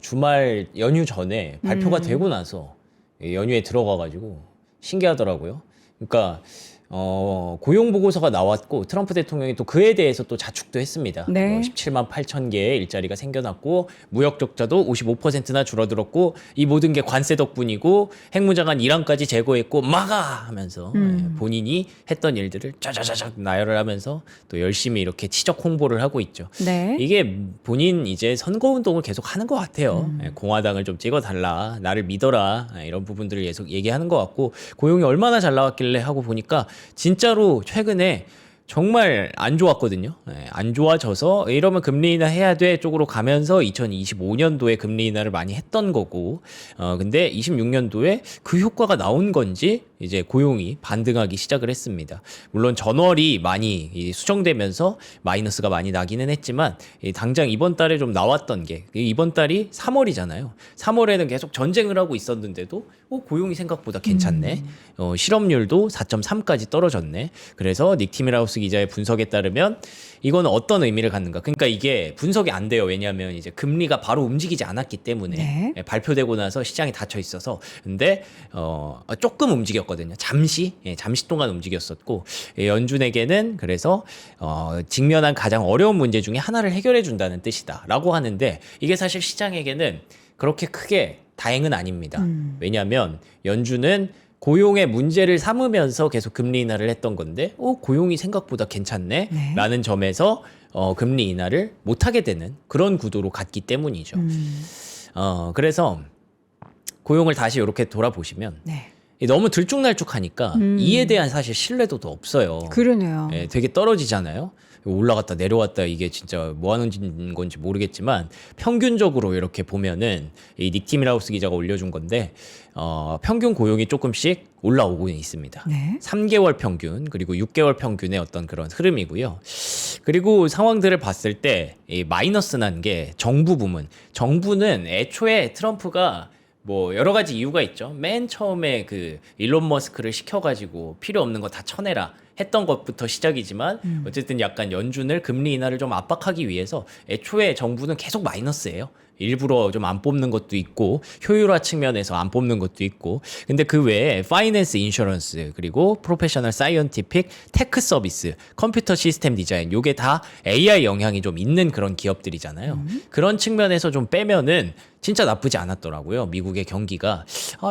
주말 연휴 전에 발표가 되고 나서 연휴에 들어가가지고 신기하더라고요. 그러니까 고용 보고서가 나왔고 트럼프 대통령이 또 그에 대해서 또 자축도 했습니다. 네. 17만 8천 개의 일자리가 생겨났고 무역 적자도 55%나 줄어들었고 이 모든 게 관세 덕분이고 핵무장한 이란까지 제거했고 막아 하면서 본인이 했던 일들을 짜자자작 나열을 하면서 또 열심히 이렇게 치적 홍보를 하고 있죠. 네. 이게 본인 이제 선거운동을 계속 하는 것 같아요. 공화당을 좀 찍어달라, 나를 믿어라 이런 부분들을 계속 얘기하는 것 같고 고용이 얼마나 잘 나왔길래 하고 보니까 진짜로 최근에 정말 안 좋았거든요. 안 좋아져서 이러면 금리 인하 해야 돼 쪽으로 가면서 2025년도에 금리 인하를 많이 했던 거고 근데 26년도에 그 효과가 나온 건지 이제 고용이 반등하기 시작을 했습니다. 물론 전월이 많이 수정되면서 마이너스가 많이 나기는 했지만 당장 이번 달에 좀 나왔던 게 이번 달이 3월이잖아요. 3월에는 계속 전쟁을 하고 있었는데도 고용이 생각보다 괜찮네. 실업률도 4.3까지 떨어졌네. 그래서 닉 티밀하우스 기자의 분석에 따르면 이건 어떤 의미를 갖는가? 그러니까 이게 분석이 안 돼요. 왜냐하면 이제 금리가 바로 움직이지 않았기 때문에 네. 발표되고 나서 시장이 닫혀 있어서. 근데 조금 움직였거든요. 잠시 동안 움직였었고 연준에게는 그래서 직면한 가장 어려운 문제 중에 하나를 해결해 준다는 뜻이다라고 하는데 이게 사실 시장에게는 그렇게 크게 다행은 아닙니다. 왜냐하면 연준은 고용의 문제를 삼으면서 계속 금리 인하를 했던 건데 고용이 생각보다 괜찮네 네. 라는 점에서 금리 인하를 못하게 되는 그런 구도로 갔기 때문이죠. 그래서 고용을 다시 이렇게 돌아보시면 네. 너무 들쭉날쭉하니까 이에 대한 사실 신뢰도도 없어요. 그러네요. 되게 떨어지잖아요. 올라갔다 내려왔다 이게 진짜 뭐 하는 건지 모르겠지만 평균적으로 이렇게 보면은 이 닉 티밀하우스 기자가 올려준 건데 평균 고용이 조금씩 올라오고 있습니다. 네. 3개월 평균 그리고 6개월 평균의 어떤 그런 흐름이고요. 그리고 상황들을 봤을 때 이 마이너스 난 게 정부 부문. 정부는 애초에 트럼프가 뭐 여러 가지 이유가 있죠. 맨 처음에 그 일론 머스크를 시켜가지고 필요 없는 거 다 쳐내라 했던 것부터 시작이지만 어쨌든 약간 연준을 금리 인하를 좀 압박하기 위해서 애초에 정부는 계속 마이너스예요. 일부러 좀 안 뽑는 것도 있고 효율화 측면에서 안 뽑는 것도 있고 근데 그 외에 파이낸스 인슈런스 그리고 프로페셔널 사이언티픽 테크 서비스 컴퓨터 시스템 디자인 요게 다 AI 영향이 좀 있는 그런 기업들이잖아요. 그런 측면에서 좀 빼면은 진짜 나쁘지 않았더라고요. 미국의 경기가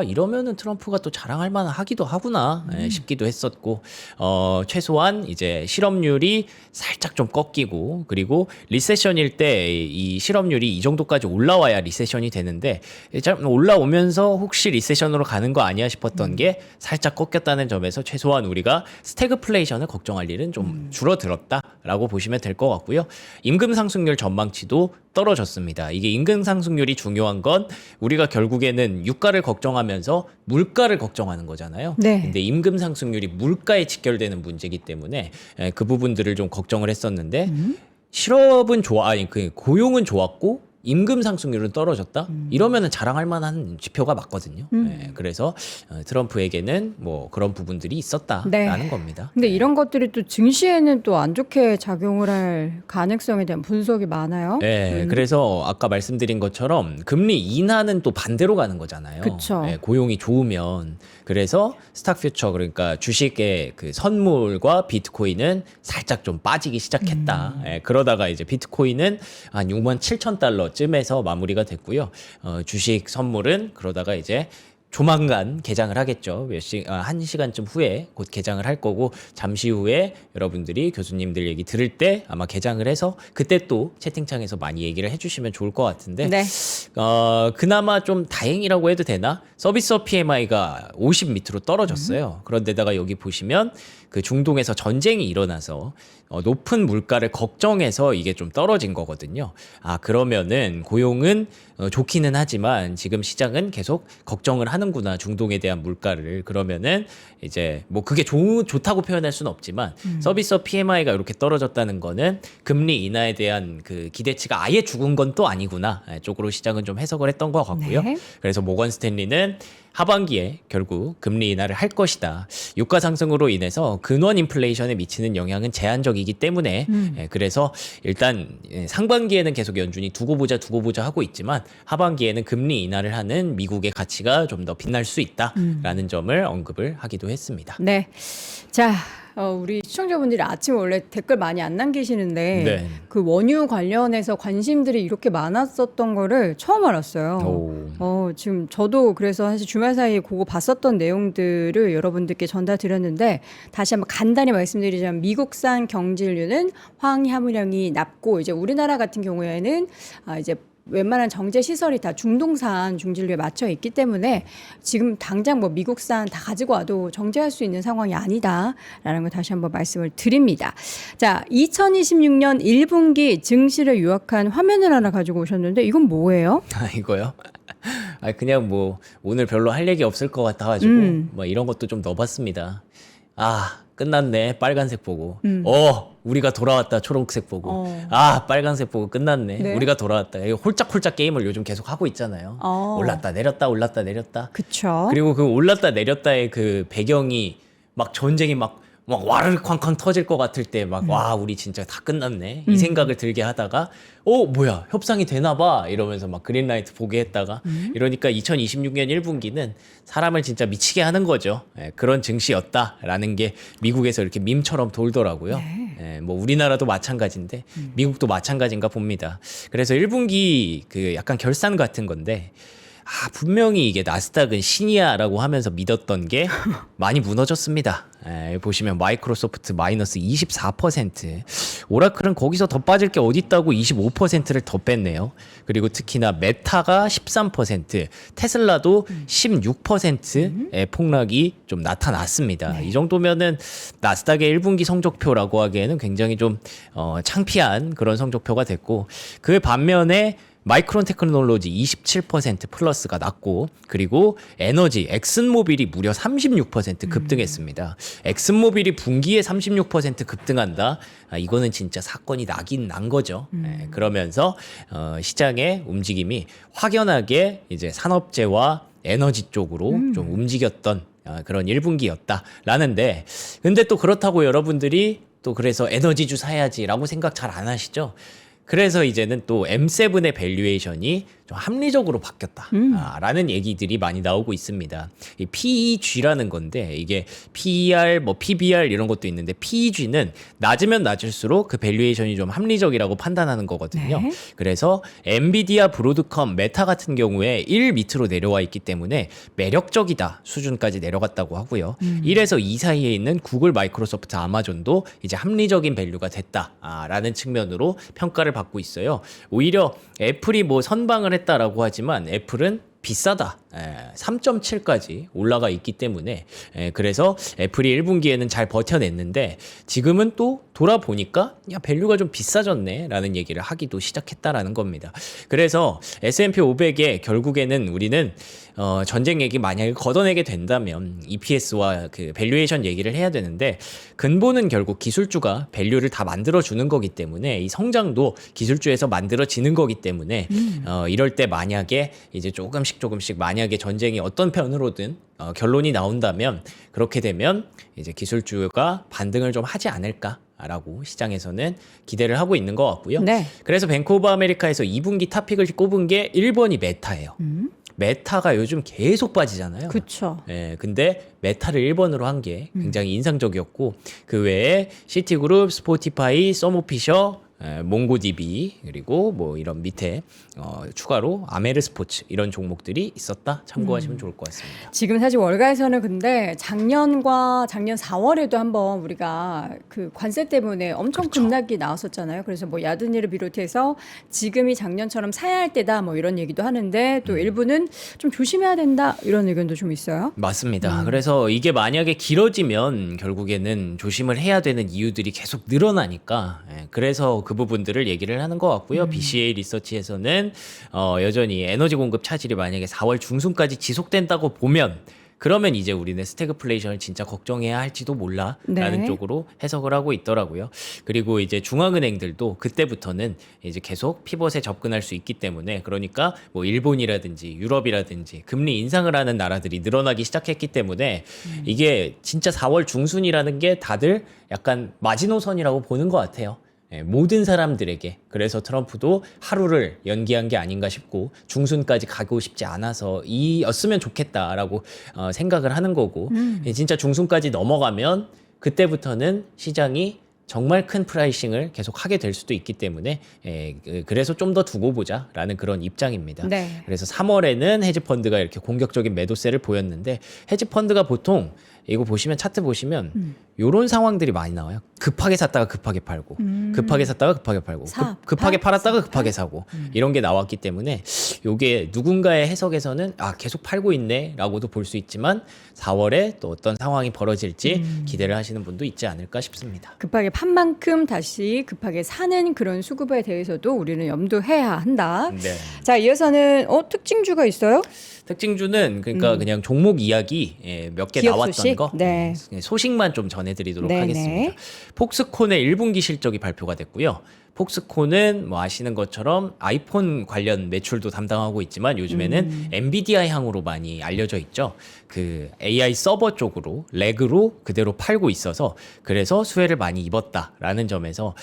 이러면은 트럼프가 또 자랑할 만한 하기도 하구나 싶기도 했었고 최소한 이제 실업률이 살짝 좀 꺾이고 그리고 리세션일 때 이 실업률이 이 정도까지 올라와야 리세션이 되는데 올라오면서 혹시 리세션으로 가는 거 아니야 싶었던 게 살짝 꺾였다는 점에서 최소한 우리가 스태그플레이션을 걱정할 일은 좀 줄어들었다라고 보시면 될 것 같고요. 임금 상승률 전망치도 떨어졌습니다. 이게 임금 상승률이 중요한 건 우리가 결국에는 유가를 걱정하면서 물가를 걱정하는 거잖아요. 네. 근데 임금 상승률이 물가에 직결되는 문제이기 때문에 그 부분들을 좀 걱정을 했었는데 실업은 그 고용은 좋았고 임금 상승률은 떨어졌다? 이러면은 자랑할 만한 지표가 맞거든요. 그래서 트럼프에게는 뭐 그런 부분들이 있었다라는 네. 겁니다. 근데 이런 것들이 또 증시에는 또 안 좋게 작용을 할 가능성에 대한 분석이 많아요. 네, 그래서 아까 말씀드린 것처럼 금리 인하는 또 반대로 가는 거잖아요. 그쵸. 고용이 좋으면 그래서 스탁 퓨처 그러니까 주식의 그 선물과 비트코인은 살짝 좀 빠지기 시작했다. 그러다가 이제 비트코인은 한 67,000달러쯤에서 마무리가 됐고요. 주식 선물은 그러다가 이제 조만간 개장을 하겠죠. 1시간쯤 후에 곧 개장을 할 거고 잠시 후에 여러분들이 교수님들 얘기 들을 때 아마 개장을 해서 그때 또 채팅창에서 많이 얘기를 해주시면 좋을 것 같은데 네. 그나마 좀 다행이라고 해도 되나? 서비스업 PMI가 50 밑으로 떨어졌어요. 그런데다가 여기 보시면 그 중동에서 전쟁이 일어나서 높은 물가를 걱정해서 이게 좀 떨어진 거거든요. 그러면은 고용은 좋기는 하지만 지금 시장은 계속 걱정을 하는구나. 중동에 대한 물가를. 그러면은 이제 뭐 그게 좋다고 표현할 수는 없지만 서비스업 PMI가 이렇게 떨어졌다는 거는 금리 인하에 대한 그 기대치가 아예 죽은 건 또 아니구나. 쪽으로 시장은 좀 해석을 했던 것 같고요. 네. 그래서 모건 스탠리는 하반기에 결국 금리 인하를 할 것이다. 유가 상승으로 인해서 근원 인플레이션에 미치는 영향은 제한적이기 때문에 그래서 일단 상반기에는 계속 연준이 두고 보자 하고 있지만 하반기에는 금리 인하를 하는 미국의 가치가 좀 더 빛날 수 있다라는 점을 언급을 하기도 했습니다. 네. 자, 우리 시청자분들이 아침에 원래 댓글 많이 안 남기시는데 네. 그 원유 관련해서 관심들이 이렇게 많았었던 거를 처음 알았어요. 지금 저도 그래서 사실 주말 사이에 그거 봤었던 내용들을 여러분들께 전달드렸는데 다시 한번 간단히 말씀드리자면 미국산 경질유는 화학 함유량이 낮고 이제 우리나라 같은 경우에는 이제 웬만한 정제 시설이 다 중동산 중진류에 맞춰 있기 때문에 지금 당장 뭐 미국산 다 가지고 와도 정제할 수 있는 상황이 아니다라는 걸 다시 한번 말씀을 드립니다. 자, 2026년 1분기 증시를 요약한 화면을 하나 가지고 오셨는데 이건 뭐예요? 이거요? 아 그냥 뭐 오늘 별로 할 얘기 없을 것 같아가지고 뭐 이런 것도 좀 넣어봤습니다. 아 끝났네 빨간색 보고. 우리가 돌아왔다 초록색 보고. 아 빨간색 보고 끝났네. 네. 우리가 돌아왔다. 이거 홀짝홀짝 게임을 요즘 계속 하고 있잖아요. 올랐다 내렸다 올랐다 내렸다. 그쵸. 그리고 그 올랐다 내렸다의 그 배경이 막 전쟁이 막 와르르 쾅쾅 터질 것 같을 때 막 와 우리 진짜 다 끝났네 이 생각을 들게 하다가 뭐야 협상이 되나 봐 이러면서 막 그린라이트 보게 했다가 이러니까 2026년 1분기는 사람을 진짜 미치게 하는 거죠. 예, 그런 증시였다라는 게 미국에서 이렇게 밈처럼 돌더라고요. 예, 뭐 우리나라도 마찬가지인데 미국도 마찬가지인가 봅니다. 그래서 1분기 그 약간 결산 같은 건데 분명히 이게 나스닥은 신이야라고 하면서 믿었던 게 많이 무너졌습니다. 보시면 마이크로소프트 마이너스 24%, 오라클은 거기서 더 빠질 게 어딨다고 25%를 더 뺐네요. 그리고 특히나 메타가 13%, 테슬라도 16%의 폭락이 좀 나타났습니다. 이 정도면은 나스닥의 1분기 성적표라고 하기에는 굉장히 좀 창피한 그런 성적표가 됐고, 그 반면에 마이크론 테크놀로지 27% 플러스가 났고, 그리고 에너지 엑슨모빌이 무려 36% 급등했습니다. 엑슨모빌이 분기에 36% 급등한다. 이거는 진짜 사건이 나긴 난 거죠. 그러면서 시장의 움직임이 확연하게 이제 산업재와 에너지 쪽으로 좀 움직였던 그런 1분기였다라는데, 근데 또 그렇다고 여러분들이 또 그래서 에너지주 사야지라고 생각 잘 안 하시죠? 그래서 이제는 또 M7의 밸류에이션이 좀 합리적으로 바뀌었다라는 얘기들이 많이 나오고 있습니다. 이 PEG라는 건데, 이게 PER, 뭐 PBR 이런 것도 있는데, PEG는 낮으면 낮을수록 그 밸류에이션이 좀 합리적이라고 판단하는 거거든요. 네. 그래서 엔비디아, 브로드컴, 메타 같은 경우에 1 밑으로 내려와 있기 때문에 매력적이다 수준까지 내려갔다고 하고요. 1에서 2 사이에 있는 구글, 마이크로소프트, 아마존도 이제 합리적인 밸류가 됐다라는 측면으로 평가를 받고 있어요. 오히려 애플이 뭐 선방을 했다라고 하지만 애플은 비싸다. 3.7까지 올라가 있기 때문에, 그래서 애플이 1분기에는 잘 버텨냈는데 지금은 또 돌아보니까 야 밸류가 좀 비싸졌네 라는 얘기를 하기도 시작했다라는 겁니다. 그래서 S&P 500에 결국에는 우리는 전쟁 얘기 만약에 걷어내게 된다면 EPS와 그 밸류에이션 얘기를 해야 되는데, 근본은 결국 기술주가 밸류를 다 만들어주는 거기 때문에, 이 성장도 기술주에서 만들어지는 거기 때문에 이럴 때 만약에 이제 조금씩 만약에 전쟁이 어떤 편으로든 결론이 나온다면, 그렇게 되면 이제 기술주가 반등을 좀 하지 않을까라고 시장에서는 기대를 하고 있는 것 같고요. 네. 그래서 뱅크 오브 아메리카에서 2분기 탑픽을 꼽은 게 1번이 메타예요. 메타가 요즘 계속 빠지잖아요. 그쵸. 근데 메타를 1번으로 한 게 굉장히 인상적이었고, 그 외에 시티그룹, 스포티파이, 서모피셔, 몽고DB, 그리고 뭐 이런 밑에 추가로 아메르 스포츠 이런 종목들이 있었다. 참고하시면 좋을 것 같습니다. 지금 사실 월가에서는 근데 작년 4월에도 한번 우리가 그 관세 때문에 엄청 급락이 나왔었잖아요. 그래서 뭐 야드니를 비롯해서 지금이 작년처럼 사야 할 때다 뭐 이런 얘기도 하는데, 또 일부는 좀 조심해야 된다 이런 의견도 좀 있어요. 맞습니다. 그래서 이게 만약에 길어지면 결국에는 조심을 해야 되는 이유들이 계속 늘어나니까, 그래서 그 부분들을 얘기를 하는 것 같고요. BCA 리서치에서는 여전히 에너지 공급 차질이 만약에 4월 중순까지 지속된다고 보면, 그러면 이제 우리는 스태그플레이션을 진짜 걱정해야 할지도 몰라 라는 네. 쪽으로 해석을 하고 있더라고요. 그리고 이제 중앙은행들도 그때부터는 이제 계속 피벗에 접근할 수 있기 때문에, 그러니까 뭐 일본이라든지 유럽이라든지 금리 인상을 하는 나라들이 늘어나기 시작했기 때문에 이게 진짜 4월 중순이라는 게 다들 약간 마지노선이라고 보는 것 같아요. 모든 사람들에게. 그래서 트럼프도 하루를 연기한 게 아닌가 싶고, 중순까지 가고 싶지 않아서 이였으면 좋겠다라고 생각을 하는 거고, 진짜 중순까지 넘어가면 그때부터는 시장이 정말 큰 프라이싱을 계속 하게 될 수도 있기 때문에, 그래서 좀 더 두고 보자라는 그런 입장입니다. 네. 그래서 3월에는 헤지펀드가 이렇게 공격적인 매도세를 보였는데, 헤지펀드가 보통 이거 보시면 차트 보시면 요런 상황들이 많이 나와요. 급하게 샀다가 급하게 팔고, 급하게 샀다가 급하게 팔고, 급하게 팔았다가 급하게 사고, 이런 게 나왔기 때문에 요게 누군가의 해석에서는 계속 팔고 있네라고도 볼 수 있지만, 4월에 또 어떤 상황이 벌어질지 기대를 하시는 분도 있지 않을까 싶습니다. 급하게 판 만큼 다시 급하게 사는 그런 수급에 대해서도 우리는 염두해야 한다. 네. 자, 이어서는 특징주가 있어요? 특징주는 그러니까 그냥 종목 이야기 몇 개 기업 나왔던 소식? 거 네. 소식만 좀 전해드리도록 네네. 하겠습니다. 폭스콘의 1분기 실적이 발표가 됐고요. 폭스콘은 뭐 아시는 것처럼 아이폰 관련 매출도 담당하고 있지만 요즘에는 엔비디아 향으로 많이 알려져 있죠. 그 AI 서버 쪽으로 렉으로 그대로 팔고 있어서 그래서 수혜를 많이 입었다라는 점에서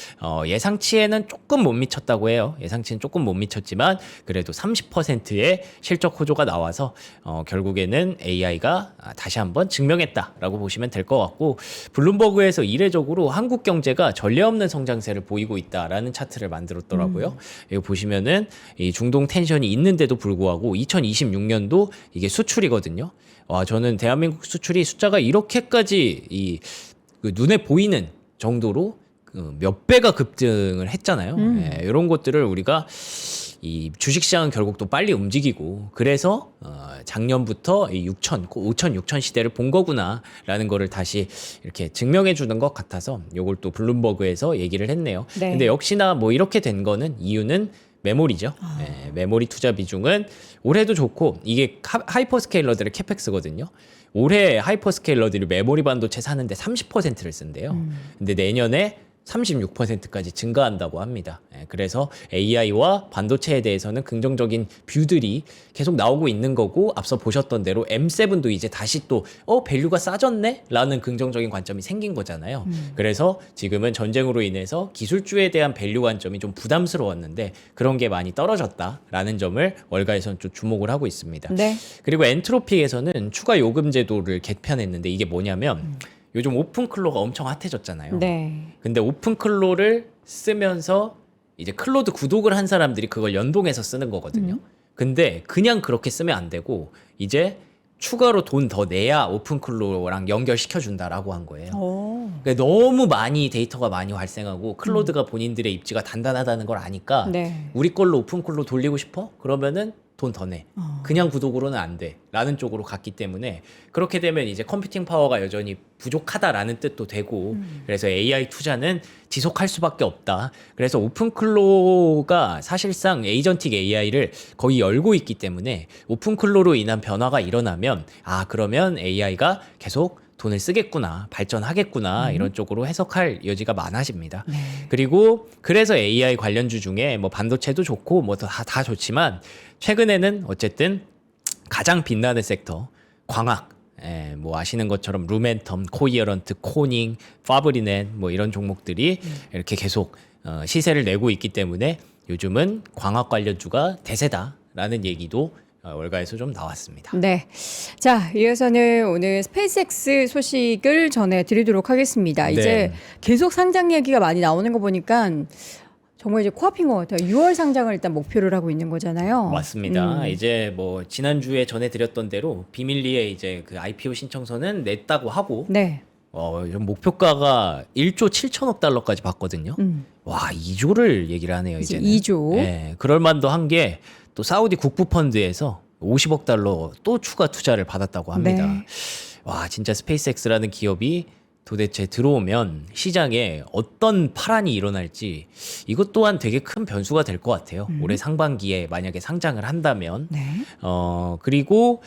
예상치에는 조금 못 미쳤다고 해요. 예상치는 조금 못 미쳤지만 그래도 30%의 실적 호조가 나와서 결국에는 AI가 다시 한번 증명했다라고 보시면 될 것 같고 블룸버그에서 이례적으로 한국 경제가 전례 없는 성장세를 보이고 있다라는 차트를 만들었더라고요. 이거 보시면은 이 중동 텐션이 있는데도 불구하고 2026년도 이게 수출이거든요. 와, 저는 대한민국 수출이 숫자가 이렇게까지 그 눈에 보이는 정도로 몇 배가 급등을 했잖아요. 이런 것들을 우리가 이 주식시장은 결국 또 빨리 움직이고 그래서 작년부터 이 5천, 6천 시대를 본 거구나라는 거를 다시 이렇게 증명해 주는 것 같아서 요걸 또 블룸버그에서 얘기를 했네요. 네. 근데 역시나 뭐 이렇게 된 거는 이유는 메모리죠. 메모리 투자 비중은 올해도 좋고 이게 하이퍼스케일러들의 캐펙스거든요. 올해 하이퍼스케일러들이 메모리 반도체 사는데 30%를 쓴대요. 근데 내년에 36%까지 증가한다고 합니다. 그래서 AI와 반도체에 대해서는 긍정적인 뷰들이 계속 나오고 있는 거고 앞서 보셨던 대로 M7도 이제 다시 또 밸류가 싸졌네? 라는 긍정적인 관점이 생긴 거잖아요. 그래서 지금은 전쟁으로 인해서 기술주에 대한 밸류 관점이 좀 부담스러웠는데 그런 게 많이 떨어졌다라는 점을 월가에서는 좀 주목을 하고 있습니다. 네. 그리고 엔트로픽에서는 추가 요금 제도를 개편했는데 이게 뭐냐면 요즘 오픈클로가 엄청 핫해졌잖아요. 네. 근데 오픈클로를 쓰면서 이제 클로드 구독을 한 사람들이 그걸 연동해서 쓰는 거거든요. 근데 그냥 그렇게 쓰면 안 되고 이제 추가로 돈 더 내야 오픈클로랑 연결시켜 준다라고 한 거예요. 오. 그러니까 너무 많이 데이터가 많이 발생하고 클로드가 본인들의 입지가 단단하다는 걸 아니까 네. 우리 걸로 오픈클로 돌리고 싶어? 그러면은 돈 더 내. 그냥 구독으로는 안 돼. 라는 쪽으로 갔기 때문에 그렇게 되면 이제 컴퓨팅 파워가 여전히 부족하다라는 뜻도 되고 그래서 AI 투자는 지속할 수밖에 없다. 그래서 오픈클로가 사실상 에이전틱 AI를 거의 열고 있기 때문에 오픈클로로 인한 변화가 일어나면 그러면 AI가 계속 돈을 쓰겠구나, 발전하겠구나 이런 쪽으로 해석할 여지가 많아집니다. 네. 그리고 그래서 AI 관련주 중에 뭐 반도체도 좋고 뭐 다 좋지만 최근에는 어쨌든 가장 빛나는 섹터 광학, 뭐 아시는 것처럼 루멘텀, 코이어런트, 코닝, 파브리넷 뭐 이런 종목들이 이렇게 계속 시세를 내고 있기 때문에 요즘은 광학 관련주가 대세다라는 얘기도 월가에서 좀 나왔습니다. 네. 자, 이어서는 오늘 스페이스X 소식을 전해드리도록 하겠습니다. 네. 이제 계속 상장 얘기가 많이 나오는 거 보니까 정말 이제 코앞인 것 같아요. 6월 상장을 일단 목표를 하고 있는 거잖아요. 맞습니다. 이제 뭐 지난주에 전해드렸던 대로 비밀리에 이제 그 IPO 신청서는 냈다고 하고 네. 목표가가 1조 7천억 달러까지 봤거든요. 와, 2조를 얘기를 하네요, 이제 이제는. 2조. 네, 그럴 만도 한 게 또 사우디 국부 펀드에서 50억 달러 또 추가 투자를 받았다고 합니다. 네. 와, 진짜 스페이스X라는 기업이 도대체 들어오면 시장에 어떤 파란이 일어날지 이것 또한 되게 큰 변수가 될 것 같아요. 올해 상반기에 만약에 상장을 한다면. 네. 그리고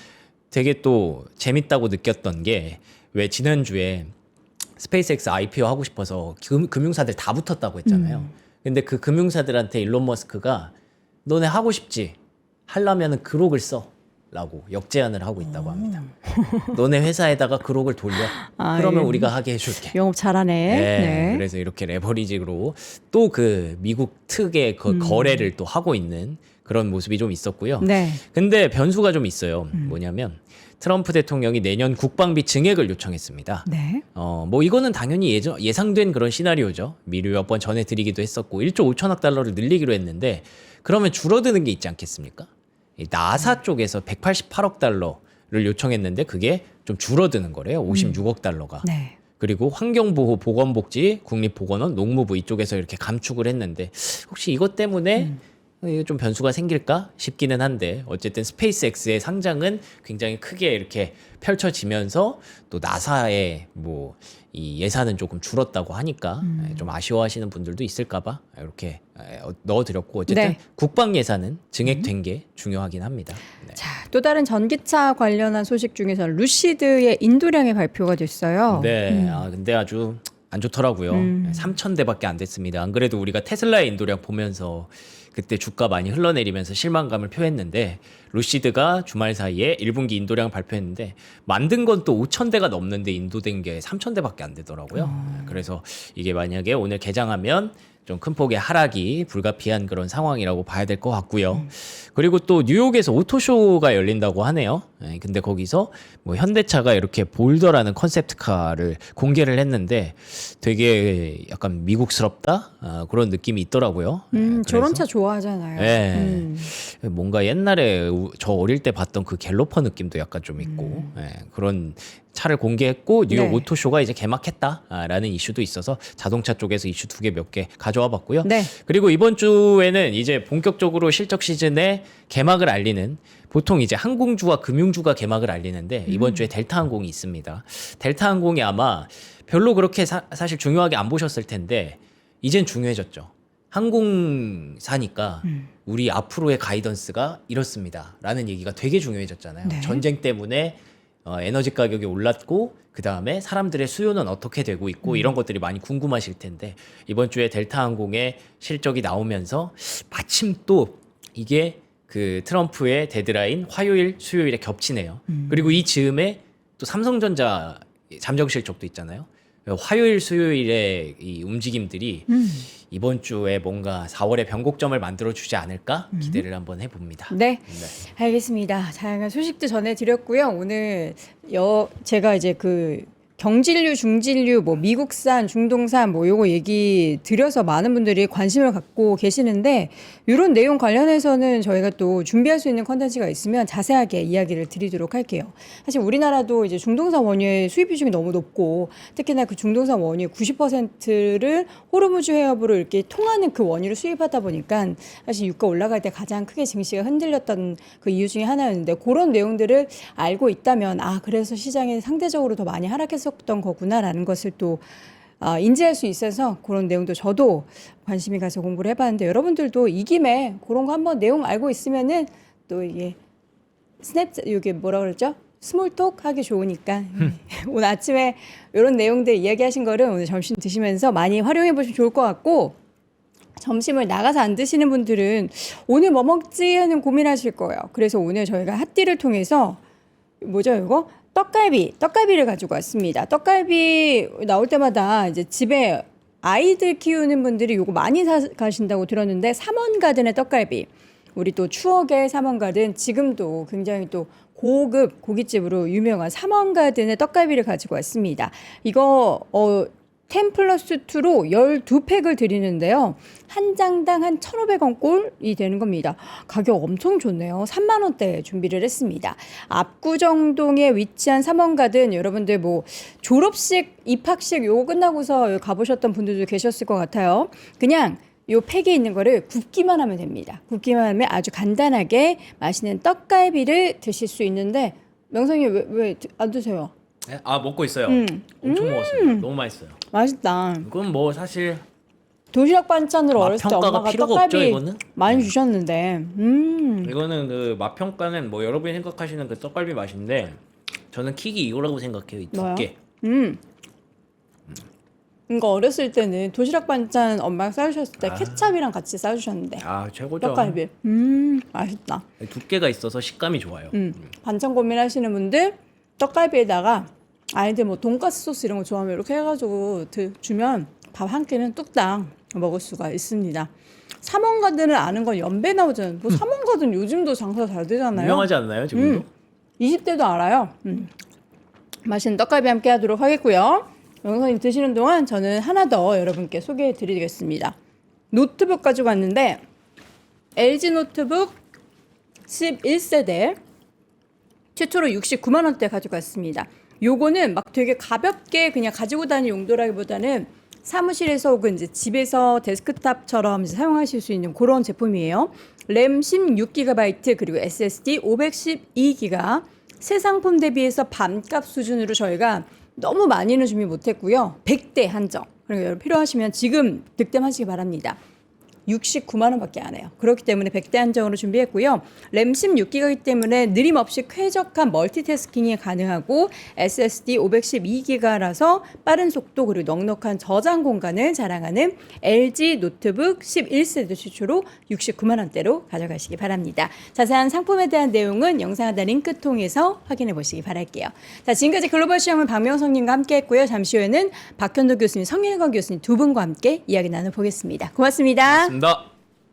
되게 또 재밌다고 느꼈던 게 왜 지난주에 스페이스X IPO 하고 싶어서 금융사들 다 붙었다고 했잖아요. 근데 그 금융사들한테 일론 머스크가 너네 하고 싶지? 하려면은 그록을 써. 라고 역제안을 하고 있다고 합니다. 너네 회사에다가 그록을 돌려. 그러면 예. 우리가 하게 해줄게. 영업 잘하네. 네, 네. 그래서 이렇게 레버리지로 또 그 미국 특의 그 거래를 또 하고 있는 그런 모습이 좀 있었고요. 네. 근데 변수가 좀 있어요. 뭐냐면 트럼프 대통령이 내년 국방비 증액을 요청했습니다. 네. 뭐 이거는 당연히 예상된 그런 시나리오죠. 미리 몇 번 전해드리기도 했었고 1조 5천억 달러를 늘리기로 했는데 그러면 줄어드는 게 있지 않겠습니까? 이 나사 쪽에서 188억 달러를 요청했는데 그게 좀 줄어드는 거래요. 56억 달러가. 네. 그리고 환경보호, 보건복지, 국립보건원, 농무부 이쪽에서 이렇게 감축을 했는데 혹시 이것 때문에 이게 좀 변수가 생길까 싶기는 한데 어쨌든 스페이스X의 상장은 굉장히 크게 이렇게 펼쳐지면서 또 나사의 뭐 이 예산은 조금 줄었다고 하니까 좀 아쉬워하시는 분들도 있을까봐 이렇게 넣어드렸고 어쨌든 네. 국방 예산은 증액된 게 중요하긴 합니다. 네. 자, 또 다른 전기차 관련한 소식 중에서 루시드의 인도량이 발표가 됐어요. 네, 근데 아주 안 좋더라고요. 3,000대밖에 안 됐습니다. 안 그래도 우리가 테슬라의 인도량 보면서 그때 주가 많이 흘러내리면서 실망감을 표했는데 루시드가 주말 사이에 1분기 인도량 발표했는데 만든 건 또 5,000대가 넘는데 인도된 게 3,000대밖에 안 되더라고요. 그래서 이게 만약에 오늘 개장하면 좀 큰 폭의 하락이 불가피한 그런 상황이라고 봐야 될 것 같고요. 그리고 또 뉴욕에서 오토쇼가 열린다고 하네요. 근데 거기서 뭐 현대차가 이렇게 볼더라는 컨셉트카를 공개를 했는데 되게 약간 미국스럽다 그런 느낌이 있더라고요. 저런 차 좋아하잖아요. 예. 뭔가 옛날에 저 어릴 때 봤던 그 갤로퍼 느낌도 약간 좀 있고 그런 차를 공개했고 뉴욕 네. 오토쇼가 이제 개막했다라는 이슈도 있어서 자동차 쪽에서 이슈 2개 몇 개 가져와 봤고요. 네. 그리고 이번 주에는 이제 본격적으로 실적 시즌에 개막을 알리는 보통 이제 항공주와 금융주가 개막을 알리는데 이번 주에 델타항공이 있습니다. 델타항공이 아마 별로 그렇게 사실 중요하게 안 보셨을 텐데 이젠 중요해졌죠. 항공사니까 우리 앞으로의 가이던스가 이렇습니다. 라는 얘기가 되게 중요해졌잖아요. 네. 전쟁 때문에 에너지 가격이 올랐고 그 다음에 사람들의 수요는 어떻게 되고 있고 이런 것들이 많이 궁금하실 텐데 이번 주에 델타항공의 실적이 나오면서 마침 또 이게 그 트럼프의 데드라인 화요일 수요일에 겹치네요. 그리고 이 즈음에 또 삼성전자 잠정 실적도 있잖아요. 화요일 수요일에 이 움직임들이 이번 주에 뭔가 4월에 변곡점을 만들어 주지 않을까 기대를 한번 해봅니다. 네. 알겠습니다. 다양한 소식도 전해드렸고요. 오늘 제가 이제 그 경질류, 중질류, 뭐 미국산, 중동산 뭐 요거 얘기 드려서 많은 분들이 관심을 갖고 계시는데 이런 내용 관련해서는 저희가 또 준비할 수 있는 컨텐츠가 있으면 자세하게 이야기를 드리도록 할게요. 사실 우리나라도 이제 중동산 원유의 수입 비중이 너무 높고 특히나 그 중동산 원유 90%를 호르무즈 해협으로 이렇게 통하는 그 원유를 수입하다 보니까 사실 유가 올라갈 때 가장 크게 증시가 흔들렸던 그 이유 중에 하나였는데 그런 내용들을 알고 있다면 그래서 시장이 상대적으로 더 많이 하락했었던 거구나라는 것을 또 인지할 수 있어서 그런 내용도 저도 관심이 가서 공부를 해봤는데 여러분들도 이 김에 그런 거 한번 내용 알고 있으면은 또 이게 이게 뭐라 그러죠? 스몰톡 하기 좋으니까 오늘 아침에 이런 내용들 이야기하신 거를 오늘 점심 드시면서 많이 활용해 보시면 좋을 것 같고 점심을 나가서 안 드시는 분들은 오늘 뭐 먹지 하는 고민하실 거예요. 그래서 오늘 저희가 핫띠를 통해서 뭐죠 이거? 떡갈비를 가지고 왔습니다. 떡갈비 나올 때마다 이제 집에 아이들 키우는 분들이 요거 많이 가신다고 들었는데 삼원가든의 떡갈비. 우리 또 추억의 삼원가든 지금도 굉장히 또 고급 고깃집으로 유명한 삼원가든의 떡갈비를 가지고 왔습니다. 이거 10+2로 12팩을 드리는데요. 한 장당 한 1,500원 꼴이 되는 겁니다. 가격 엄청 좋네요. 3만 원대에 준비를 했습니다. 압구정동에 위치한 삼원가든 여러분들 뭐 졸업식, 입학식 요거 끝나고서 가보셨던 분들도 계셨을 것 같아요. 그냥 요 팩에 있는 거를 굽기만 하면 됩니다. 굽기만 하면 아주 간단하게 맛있는 떡갈비를 드실 수 있는데 명성이 왜 안 드세요? 네? 먹고 있어요. 엄청 먹었어요. 너무 맛있어요. 맛있다. 이건 뭐 사실 도시락 반찬으로 맛 어렸을 때 평가가 엄마가 필요가 떡갈비 없죠, 이거는? 많이 주셨는데 이거는 그 맛 평가는 뭐 여러분이 생각하시는 그 떡갈비 맛인데 저는 킥이 이거라고 생각해요. 이 뭐요? 두께. 이거 어렸을 때는 도시락 반찬 엄마가 싸주셨을 때 케찹이랑 같이 싸주셨는데 최고죠. 떡갈비 맛있다. 두께가 있어서 식감이 좋아요. 반찬 고민하시는 분들 떡갈비에다가 아이들 뭐 돈가스 소스 이런 거 좋아하면 이렇게 해가지고 주면 밥 한 끼는 뚝딱 먹을 수가 있습니다. 삼원가든을 아는 건 연배 나오잖아요. 뭐 삼원가든 요즘도 장사 잘 되잖아요. 유명하지 않나요, 지금도? 20대도 알아요. 맛있는 떡갈비 함께 하도록 하겠고요. 영선님 드시는 동안 저는 하나 더 여러분께 소개해 드리겠습니다. 노트북 가지고 왔는데 LG 노트북 11세대 최초로 69만 원대 가지고 왔습니다. 요거는 막 되게 가볍게 그냥 가지고 다니는 용도라기보다는 사무실에서 혹은 이제 집에서 데스크탑처럼 이제 사용하실 수 있는 그런 제품이에요. 램 16GB 그리고 SSD 512GB. 새 상품 대비해서 반값 수준으로 저희가 너무 많이는 준비 못했고요. 100대 한정. 그러니까 여러분 필요하시면 지금 득템하시기 바랍니다. 69만 원밖에 안 해요. 그렇기 때문에 100대 한정으로 준비했고요. 램 16기가이기 때문에 느림없이 쾌적한 멀티태스킹이 가능하고 SSD 512기가라서 빠른 속도 그리고 넉넉한 저장 공간을 자랑하는 LG 노트북 11세대 최초로 69만 원대로 가져가시기 바랍니다. 자세한 상품에 대한 내용은 영상 하단 링크 통해서 확인해 보시기 바랄게요. 자, 지금까지 글로벌 시험은 박명성님과 함께 했고요. 잠시 후에는 박현도 교수님, 성일건 교수님 두 분과 함께 이야기 나눠보겠습니다. 고맙습니다. 나